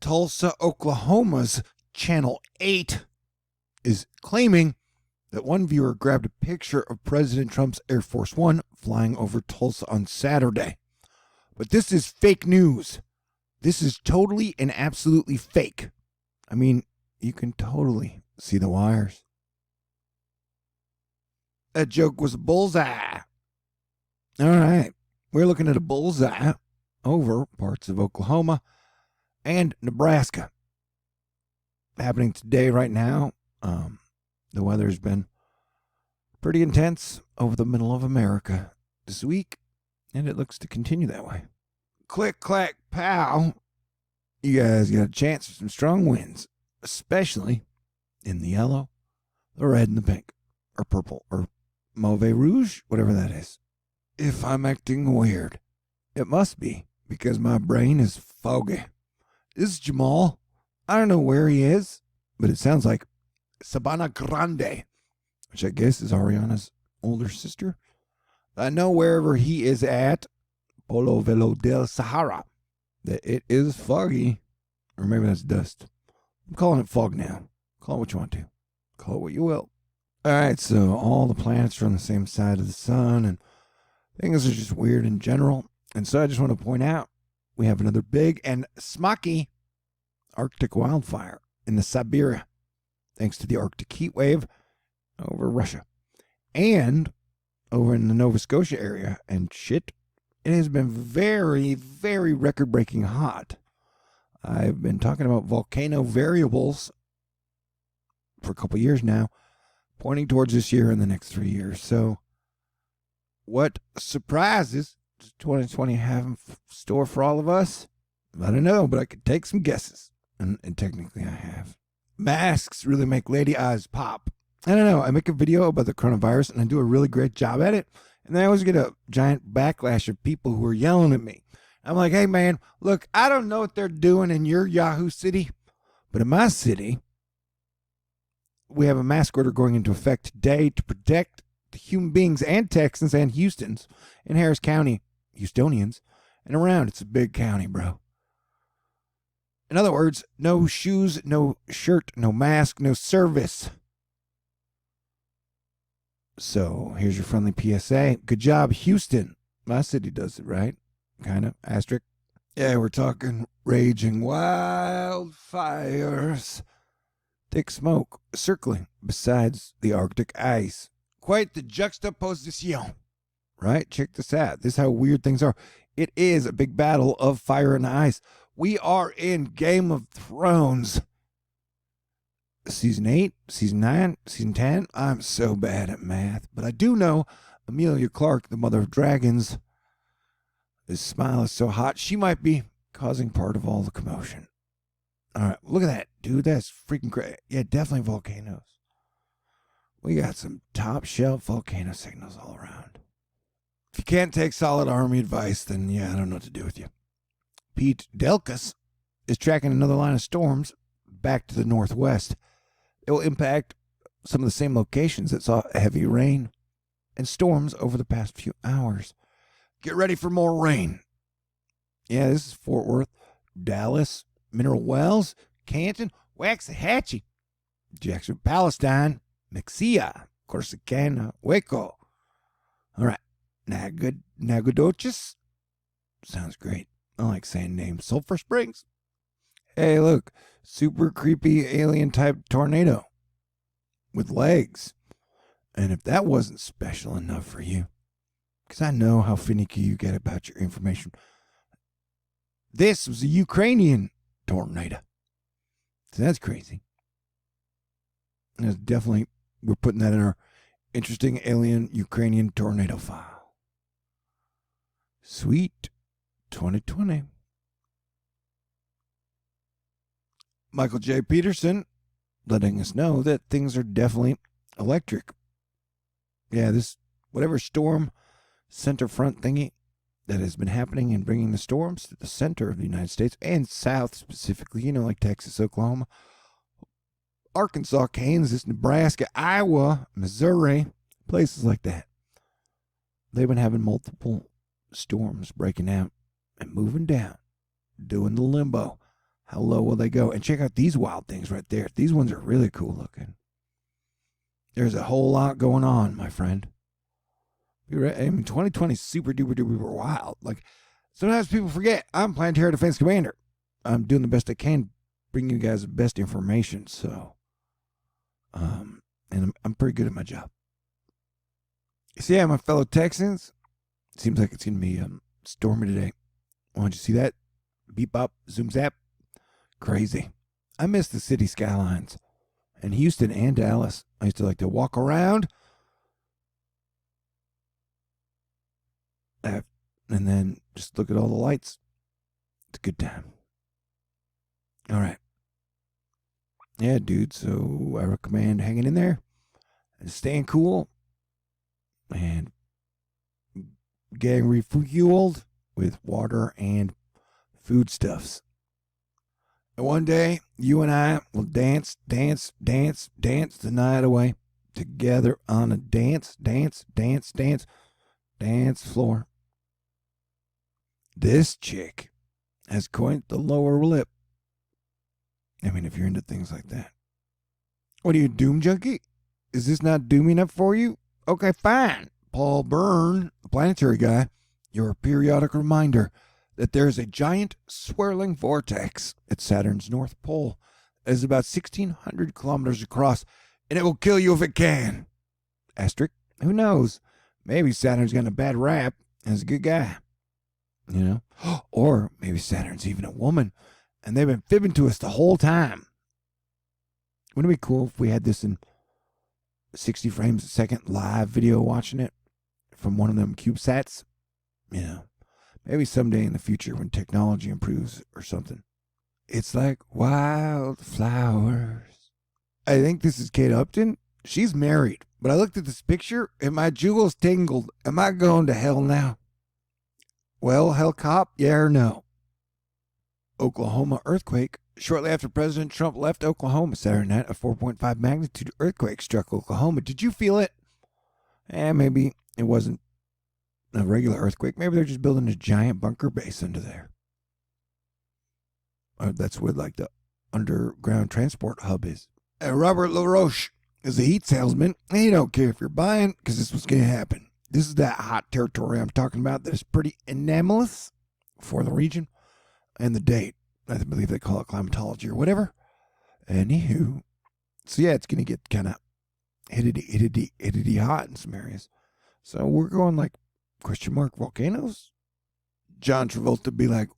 Tulsa, Oklahoma's Channel 8 is claiming that one viewer grabbed a picture of President Trump's Air Force One flying over Tulsa on Saturday. But this is fake news. This is totally and absolutely fake. I mean, you can totally see the wires. That joke was a bullseye. All right, we're looking at a bullseye over parts of Oklahoma and Nebraska. Happening today, right now. The weather's been pretty intense over the middle of America this week, and it looks to continue that way. Click, clack, pow. You guys got a chance for some strong winds, especially in the yellow, the red, and the pink, or purple, or mauve rouge, whatever that is. If I'm acting weird, it must be because my brain is foggy. This is Jamal. I don't know where he is, but it sounds like Sabana Grande, which I guess is Ariana's older sister. I know wherever he is at, Polo Velo del Sahara, that it is foggy. Or maybe that's dust. I'm calling it fog now. Call it what you want to. Call it what you will. All right, so all the planets are on the same side of the sun, and things are just weird in general. And so I just want to point out, we have another big and smoky Arctic wildfire in the Siberia, thanks to the Arctic heat wave over Russia. And over in the Nova Scotia area, and shit, it has been very, very record-breaking hot. I've been talking about volcano variables for a couple years now, pointing towards this year and the next 3 years. So what surprises does 2020 have in store for all of us? I don't know, but I could take some guesses. And technically I have. Masks really make lady eyes pop. I don't know. I make a video about the coronavirus and I do a really great job at it. And I always get a giant backlash of people who are yelling at me. I'm like, hey man, look, I don't know what they're doing in your Yahoo city, but in my city, we have a mask order going into effect today to protect the human beings and Texans and Houstons in Harris County, Houstonians, and around. It's a big county, bro. In other words, no shoes, no shirt, no mask, no service. So here's your friendly PSA. Good job, Houston. My city does it right. Kind of. Asterisk. Yeah, we're talking raging wildfires. Thick smoke circling besides the Arctic ice. Quite the juxtaposition. Right? Check this out. This is how weird things are. It is a big battle of fire and ice. We are in Game of Thrones. Season 8, Season 9, Season 10. I'm so bad at math. But I do know Emilia Clarke, the mother of dragons, this smile is so hot, she might be causing part of all the commotion. All right, look at that, dude. That's freaking great. Yeah, definitely volcanoes. We got some top shelf volcano signals all around. If you can't take solid army advice, then yeah, I don't know what to do with you. Pete Delkus is tracking another line of storms back to the northwest. It will impact some of the same locations that saw heavy rain and storms over the past few hours. Get ready for more rain. Yeah, this is Fort Worth, Dallas, Mineral Wells, Canton, Waxahachie, Jackson, Palestine, Mexia, Corsicana, Waco. All right, Nacogdoches. Sounds great. I like saying names. Sulphur Springs. Hey, look, super creepy alien-type tornado with legs. And if that wasn't special enough for you, because I know how finicky you get about your information, this was a Ukrainian tornado. So that's crazy. And that's definitely, we're putting that in our interesting alien Ukrainian tornado file. Sweet 2020. Michael J. Peterson letting us know that things are definitely electric. Yeah, this whatever storm center front thingy that has been happening and bringing the storms to the center of the United States and south specifically, you know, like Texas, Oklahoma, Arkansas, Kansas, Nebraska, Iowa, Missouri, places like that. They've been having multiple storms breaking out and moving down, doing the limbo, how low will they go? And check out these wild things right there. These ones are really cool looking. There's a whole lot going on, my friend. I mean, 2020 is super duper duper wild. Like, sometimes people forget I'm Planetary Defense Commander. I'm doing the best I can, bring you guys the best information. So, and I'm pretty good at my job. So yeah, my fellow Texans, seems like it's gonna be stormy today. Why don't you see that? Beep bop, zoom zap, crazy. I miss the city skylines, and Houston and Dallas. I used to like to walk around, and then just look at all the lights. It's a good time. All right. Yeah, dude, so I recommend hanging in there and staying cool and getting refueled with water and foodstuffs. And one day, you and I will dance the night away together on a dance floor. This chick has coined the lower lip. I mean, if you're into things like that. What are you, Doom Junkie? Is this not doom enough for you? Okay, fine. Paul Byrne, the Planetary guy, your periodic reminder that there's a giant swirling vortex at Saturn's North Pole that is about 1,600 kilometers across, and it will kill you if it can. Asterisk, who knows? Maybe Saturn's got a bad rap and is a good guy. You know? Or maybe Saturn's even a woman, and they've been fibbing to us the whole time. Wouldn't it be cool if we had this in 60 frames a second live video watching it from one of them CubeSats? You know, maybe someday in the future when technology improves or something. It's like wildflowers. I think this is Kate Upton. She's married, but I looked at this picture and my jewels tingled. Am I going to hell now? Well, hell cop, yeah or no? Oklahoma earthquake. Shortly after President Trump left Oklahoma Saturday night, a 4.5 magnitude earthquake struck Oklahoma. Did you feel it? Maybe it wasn't a regular earthquake. Maybe they're just building a giant bunker base under there. That's where like the underground transport hub is. Robert LaRoche is a heat salesman. He don't care if you're buying, because this was going to happen. This is that hot territory I'm talking about that is pretty anomalous for the region and the date. I believe they call it climatology or whatever. Anywho, so yeah, it's going to get kind of hittity hot in some areas. So we're going like, ? Volcanoes? John Travolta be like,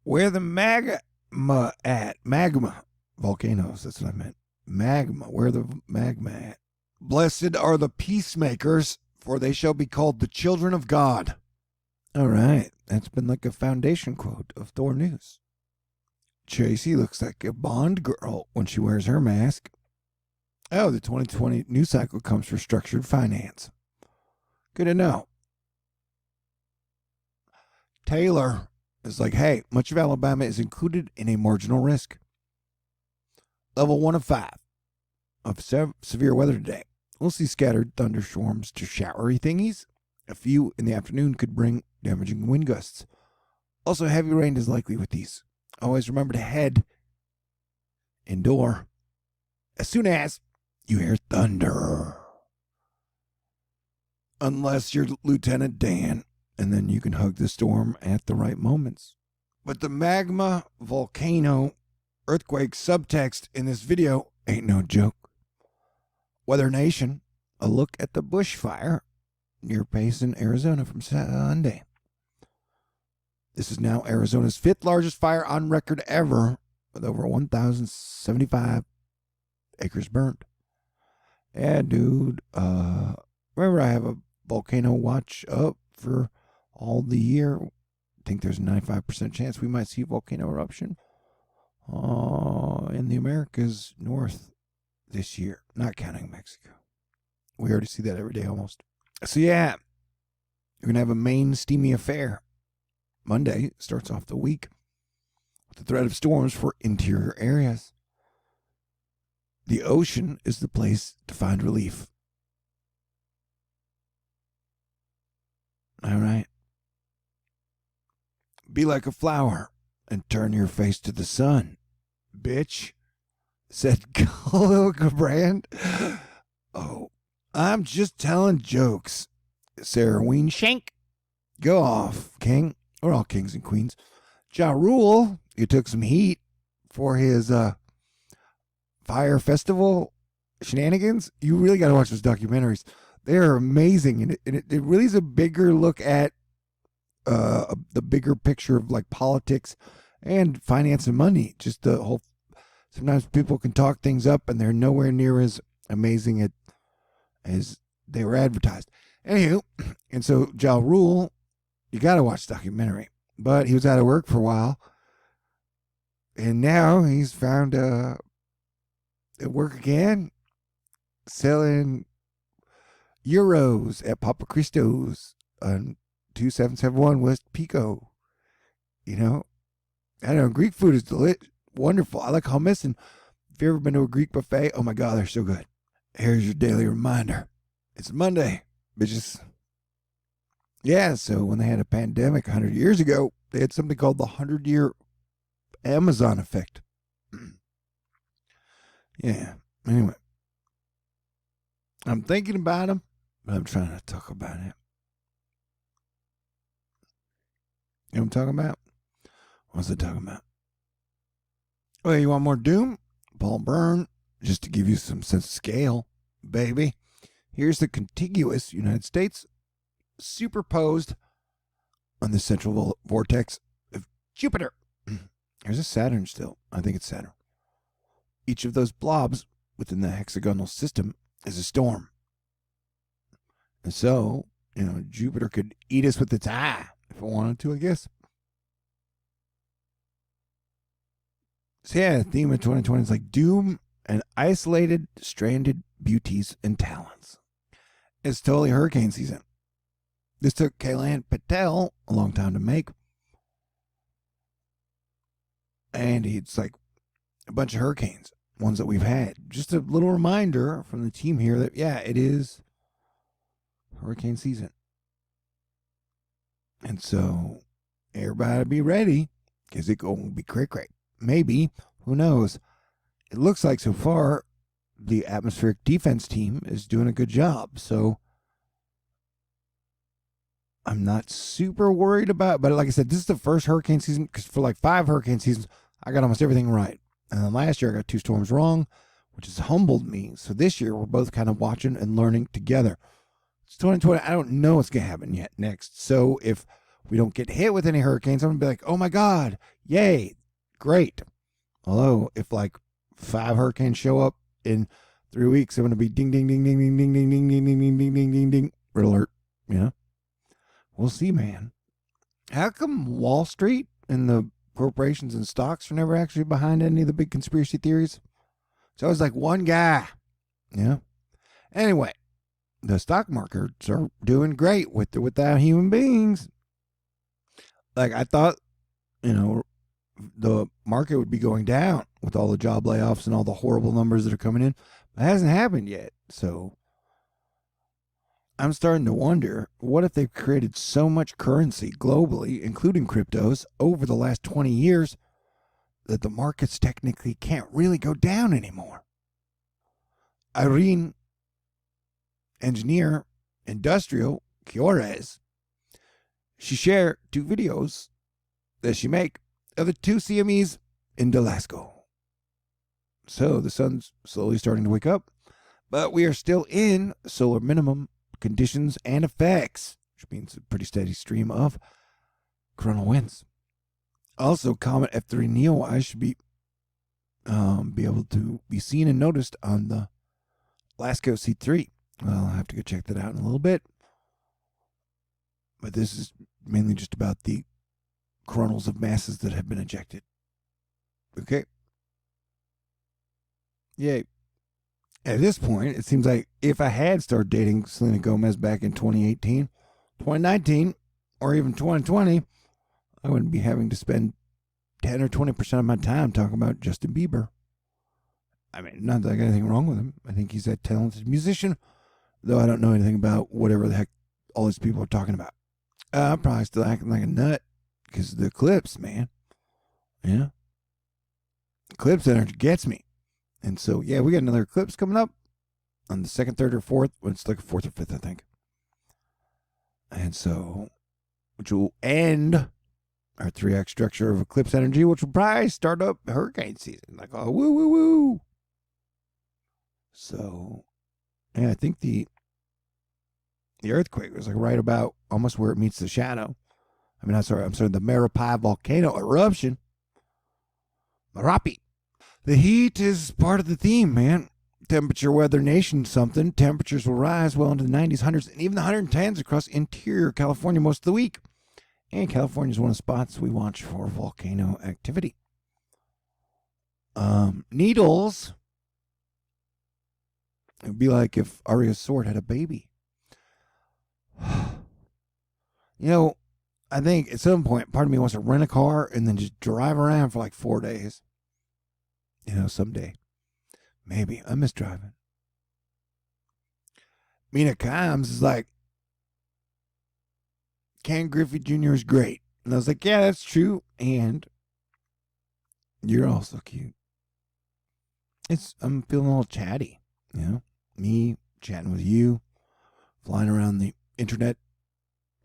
where the magma at? Magma. Volcanoes, that's what I meant. Magma, where the magma at? Blessed are the peacemakers, for they shall be called the children of God. All right, that's been like a foundation quote of THORnews. Tracy looks like a Bond girl when she wears her mask. Oh, the 2020 news cycle comes for structured finance. Good to know. Taylor is like, hey, much of Alabama is included in a marginal risk. Level 1 of 5 of severe weather today. We'll see scattered thunderstorms to showery thingies. A few in the afternoon could bring damaging wind gusts. Also, heavy rain is likely with these. Always remember to head indoor as soon as you hear thunder. Unless you're Lieutenant Dan, and then you can hug the storm at the right moments. But the magma volcano earthquake subtext in this video ain't no joke. Weather Nation, a look at the bushfire near Payson, Arizona from Sunday. This is now Arizona's 5th largest fire on record ever, with over 1,075 acres burned. Yeah, dude. Remember, I have a volcano watch up for all the year. I think there's a 95% chance we might see a volcano eruption in the Americas north this year, not counting Mexico. We already see that every day almost. So yeah, you're going to have a main steamy affair. Monday starts off the week with the threat of storms for interior areas. The ocean is the place to find relief. All right. Be like a flower. and turn your face to the sun, bitch, said Khalil Gibran. Oh, I'm just telling jokes, Sarah Ween Shank. Go off, king. We're all kings and queens. Ja Rule, you took some heat for his fire festival shenanigans. You really got to watch those documentaries. They're amazing, and it really is a bigger look at the bigger picture of like politics and finance and money. Just the whole. Sometimes people can talk things up, and they're nowhere near as amazing as they were advertised. Anywho, and so Ja Rule, you got to watch the documentary. But he was out of work for a while, and now he's found at work again, selling euros at Papa Cristo's on 2771 West Pico. You know, I don't know, Greek food is wonderful. I like hummus, and if you've ever been to a Greek buffet, oh my God, they're so good. Here's your daily reminder. It's Monday, bitches. Yeah, so when they had a pandemic 100 years ago, they had something called the 100-year Amazon effect. Yeah, anyway. I'm thinking about them, but I'm trying to talk about it. You know what I'm talking about? What's it talking about? Oh, you want more doom? Paul Byrne, just to give you some sense of scale, baby. Here's the contiguous United States superposed on the central vortex of Jupiter. There's a Saturn still. I think it's Saturn. Each of those blobs within the hexagonal system is a storm. And so, Jupiter could eat us with its eye if it wanted to, I guess. So yeah, the theme of 2020 is like doom and isolated, stranded beauties and talents. It's totally hurricane season. This took Kailan Patel a long time to make. And it's like a bunch of hurricanes, ones that we've had. Just a little reminder from the team here that, yeah, it is hurricane season. And so everybody be ready, because it's going to be cray-cray. Maybe, who knows? It looks like so far the atmospheric defense team is doing a good job. So I'm not super worried about, but like I said, this is the first hurricane season, because for like 5 hurricane seasons, I got almost everything right. And then last year I got 2 storms wrong, which has humbled me. So this year we're both kind of watching and learning together. It's 2020. I don't know what's going to happen yet next. So if we don't get hit with any hurricanes, I'm going to be like, oh my God, yay, great. Although if like 5 hurricanes show up in 3 weeks, I'm going to be ding, ding, ding, ding, ding, ding, ding, ding, ding, ding, ding, ding, ding, ding, ding, red alert, We'll see, man. How come Wall Street and the corporations and stocks are never actually behind any of the big conspiracy theories? It's always like one guy, Anyway, the stock markets are doing great with or without human beings. Like I thought, the market would be going down with all the job layoffs and all the horrible numbers that are coming in. But it hasn't happened yet. So I'm starting to wonder, what if they've created so much currency globally, including cryptos, over the last 20 years that the markets technically can't really go down anymore? Irene, engineer, industrial, Chiores, she shared 2 videos that she make of the 2 CMEs in Dalasco. So the sun's slowly starting to wake up, but we are still in solar minimum conditions and effects, which means a pretty steady stream of coronal winds. Also, Comet F3 Neowise should be able to be seen and noticed on the LASCO C3. Well, I'll have to go check that out in a little bit. But this is mainly just about the coronals of masses that have been ejected. Okay? Yay. At this point, it seems like if I had started dating Selena Gomez back in 2018, 2019, or even 2020, I wouldn't be having to spend 10 or 20% of my time talking about Justin Bieber. I mean, not that I got anything wrong with him. I think he's a talented musician, though I don't know anything about whatever the heck all these people are talking about. I'm probably still acting like a nut because of the eclipse, man. Yeah. Eclipse energy gets me. And so, yeah, we got another eclipse coming up on the 2nd, 3rd, or 4th. Well, it's like 4th or 5th, I think. And so, which will end our 3x structure of eclipse energy, which will probably start up hurricane season. Like, oh, woo, woo, woo. So, yeah, I think the earthquake was like right about almost where it meets the shadow. I'm sorry, the Marapi volcano eruption. Marapi. The heat is part of the theme, man. Temperature weather nation something. Temperatures will rise well into the 90s, 100s, and even the 110s across interior California most of the week. And California is one of the spots we watch for volcano activity. Needles. It would be like if Arya's sword had a baby. I think at some point, part of me wants to rent a car and then just drive around for like 4 days. Someday. Maybe. I miss driving. Mina Kimes is like, Ken Griffey Jr. is great. And I was like, yeah, that's true. And you're also cute. I'm feeling a little chatty. Me chatting with you, flying around the internet,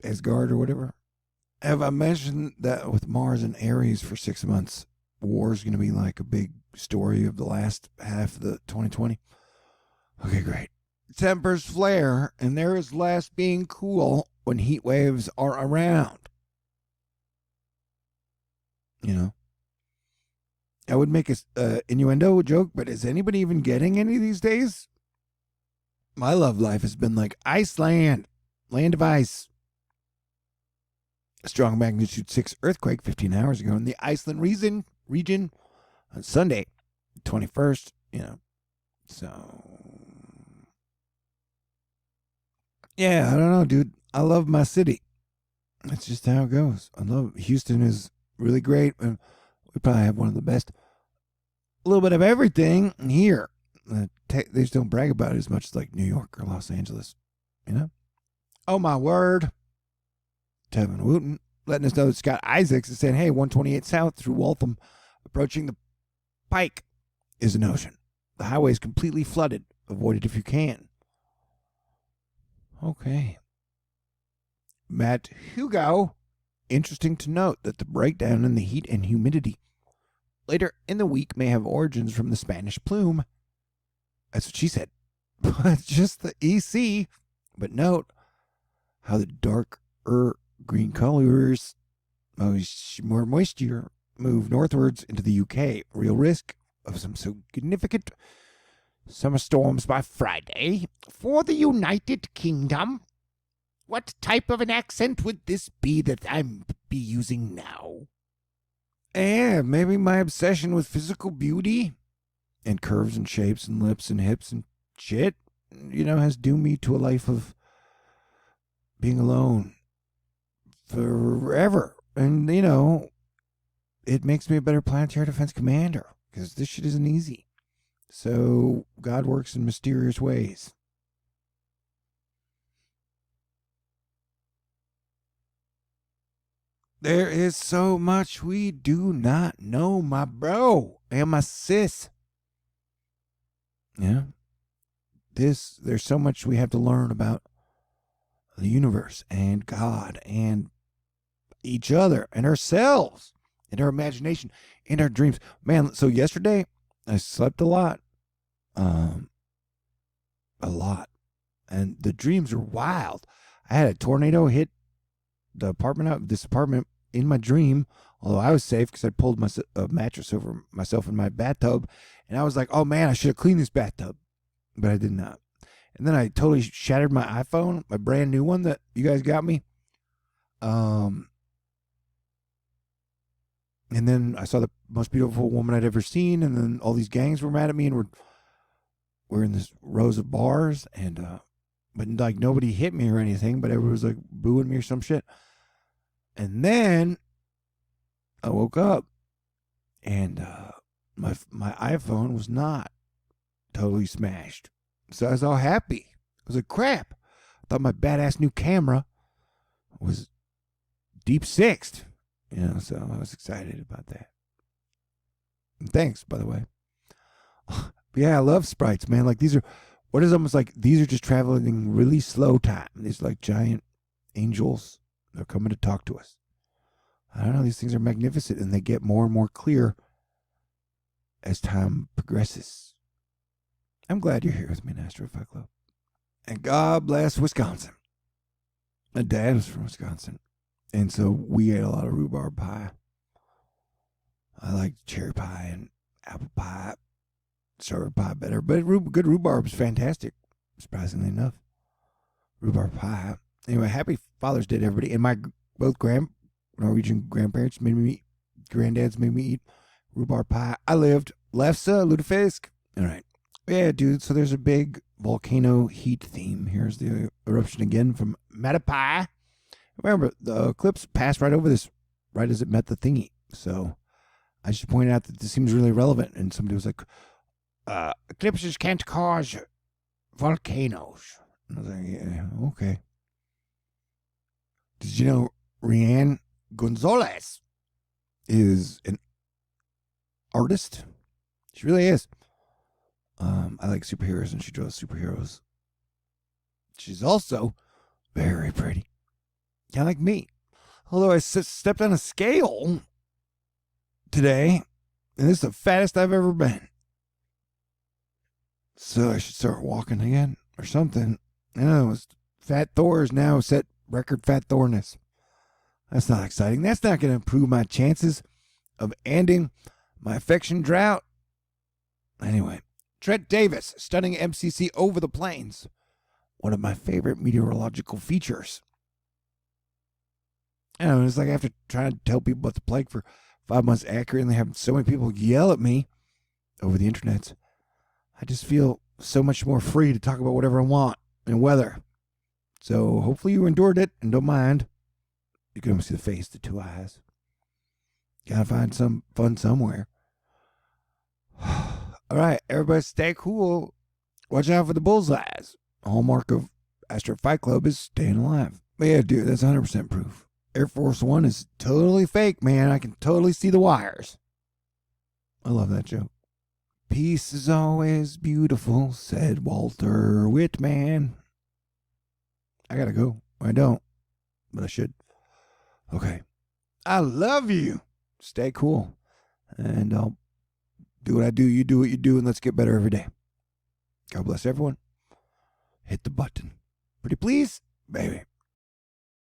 Asgard or whatever. Have I mentioned that with Mars and Aries for 6 months, war is going to be like a big story of the last half of the 2020? Okay, great. Tempers flare, and there is less being cool when heat waves are around. I would make a innuendo joke, but is anybody even getting any these days? My love life has been like Iceland, land of ice. A strong magnitude 6 earthquake 15 hours ago in the Iceland region on Sunday, 21st, So, yeah, I don't know, dude. I love my city. That's just how it goes. Houston is really great. And we probably have one of the best, a little bit of everything here. They just don't brag about it as much as like New York or Los Angeles, Oh, my word. Tevin Wooten letting us know that Scott Isaacs is saying, hey, 128 South through Waltham, approaching the Pike is an ocean. The highway is completely flooded. Avoid it if you can. Okay. Matt Hugo. Interesting to note that the breakdown in the heat and humidity later in the week may have origins from the Spanish plume. That's what she said. But just the EC. But note how the darker green colors, more moisture, move northwards into the UK. Real risk of some significant summer storms by Friday for the United Kingdom. What type of an accent would this be that I'm be using now? Maybe my obsession with physical beauty and curves and shapes and lips and hips and shit, has doomed me to a life of being alone forever. And, it makes me a better planetary defense commander because this shit isn't easy. So God works in mysterious ways. There is so much we do not know, my bro and my sis. Yeah. There's so much we have to learn about the universe and God and each other and ourselves and our imagination and our dreams. Man, so yesterday I slept a lot. A lot. And the dreams are wild. I had a tornado hit this apartment in my dream, although I was safe because I pulled a mattress over myself in my bathtub, and I was like, oh man, I should have cleaned this bathtub, but I did not. And then I totally shattered my iPhone, my brand new one that you guys got me. And then I saw the most beautiful woman I'd ever seen, and then all these gangs were mad at me, and we're in this rows of bars, and but like nobody hit me or anything, but everyone was like booing me or some shit. And then I woke up, and my iPhone was not totally smashed. So I was all happy. I was like, crap. I thought my badass new camera was deep sixed. So I was excited about that. Thanks, by the way. Yeah, I love sprites, man. Like these are, what is almost like these are just traveling really slow time. These like giant angels. They're coming to talk to us. I don't know. These things are magnificent, and they get more and more clear as time progresses. I'm glad you're here with me in Astrophi Club. And God bless Wisconsin. My dad was from Wisconsin, and so we ate a lot of rhubarb pie. I like cherry pie and apple pie, strawberry pie better, but good rhubarb is fantastic, surprisingly enough. Rhubarb pie. Anyway, happy Father's Day to everybody. And my both Norwegian grandparents made me eat, granddads made me eat rhubarb pie. I lived. Lefse, Lutefisk. All right. Yeah, dude, so there's a big volcano heat theme. Here's the eruption again from Matapai. Remember, the eclipse passed right over this right as it met the thingy. So I just pointed out that this seems really relevant. And somebody was like, eclipses can't cause volcanoes. And I was like, yeah, okay. Did you know Rianne Gonzalez is an artist? She really is. I like superheroes, and she draws superheroes. She's also very pretty. Kind of like me. Although I stepped on a scale today, and this is the fattest I've ever been. So I should start walking again or something. I know, Fat Thor's now set record fat Thorness. That's not exciting. That's not going to improve my chances of ending my affection drought. Anyway, Trent Davis, stunning MCC over the plains. One of my favorite meteorological features. I don't know, it's like I have to try to tell people about the plague for 5 months accurately, have so many people yell at me over the internet. I just feel so much more free to talk about whatever I want and weather. So hopefully you endured it and don't mind. You can almost see the face, the two eyes. Gotta find some fun somewhere. All right, everybody stay cool. Watch out for the bullseyes. Hallmark of Astro Fight Club is staying alive. But yeah, dude, that's 100% proof. Air Force One is totally fake, man. I can totally see the wires. I love that joke. Peace is always beautiful, said Walter Whitman. I gotta go. I don't, but I should. Okay. I love you. Stay cool. And I'll do what I do. You do what you do, and let's get better every day. God bless everyone. Hit the button. Pretty please, baby.